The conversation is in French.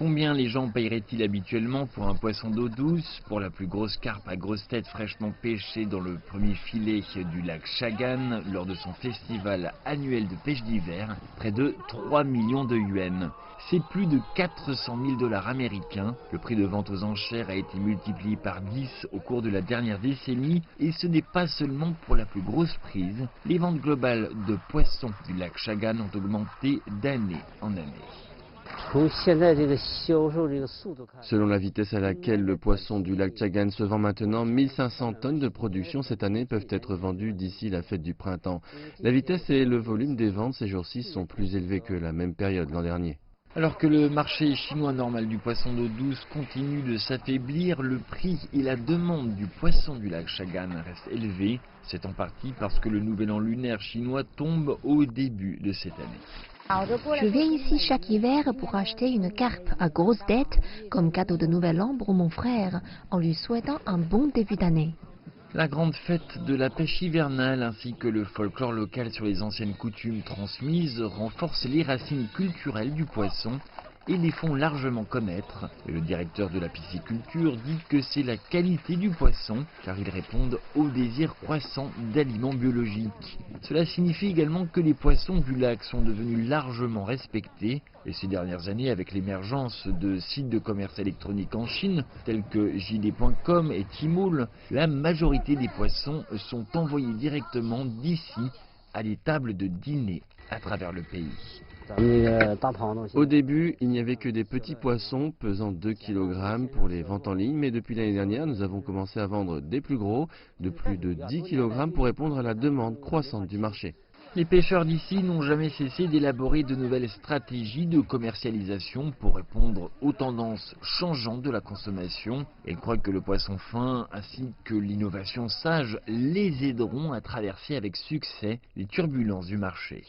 Combien les gens paieraient-ils habituellement pour un poisson d'eau douce, pour la plus grosse carpe à grosse tête fraîchement pêchée dans le premier filet du lac Chagan lors de son festival annuel de pêche d'hiver? Près de 3 millions de yuans. C'est plus de 400 000 dollars américains. Le prix de vente aux enchères a été multiplié par 10 au cours de la dernière décennie et ce n'est pas seulement pour la plus grosse prise. Les ventes globales de poissons du lac Chagan ont augmenté d'année en année. Selon la vitesse à laquelle le poisson du lac Chagan se vend maintenant, 1500 tonnes de production cette année peuvent être vendues d'ici la fête du printemps. La vitesse et le volume des ventes ces jours-ci sont plus élevés que la même période l'an dernier. Alors que le marché chinois normal du poisson d'eau douce continue de s'affaiblir, le prix et la demande du poisson du lac Chagan restent élevés. C'est en partie parce que le nouvel an lunaire chinois tombe au début de cette année. Je viens ici chaque hiver pour acheter une carpe à grosse tête comme cadeau de nouvel an pour mon frère, en lui souhaitant un bon début d'année. La grande fête de la pêche hivernale ainsi que le folklore local sur les anciennes coutumes transmises renforcent les racines culturelles du poisson et les font largement connaître. Le directeur de la pisciculture dit que c'est la qualité du poisson car ils répondent au désir croissant d'aliments biologiques. Cela signifie également que les poissons du lac sont devenus largement respectés et ces dernières années avec l'émergence de sites de commerce électronique en Chine tels que JD.com et Tmall, la majorité des poissons sont envoyés directement d'ici à des tables de dîner à travers le pays. Au début, il n'y avait que des petits poissons pesant 2 kg pour les ventes en ligne, mais depuis l'année dernière, nous avons commencé à vendre des plus gros, de plus de 10 kg pour répondre à la demande croissante du marché. Les pêcheurs d'ici n'ont jamais cessé d'élaborer de nouvelles stratégies de commercialisation pour répondre aux tendances changeantes de la consommation. Ils croient que le poisson fin ainsi que l'innovation sage les aideront à traverser avec succès les turbulences du marché.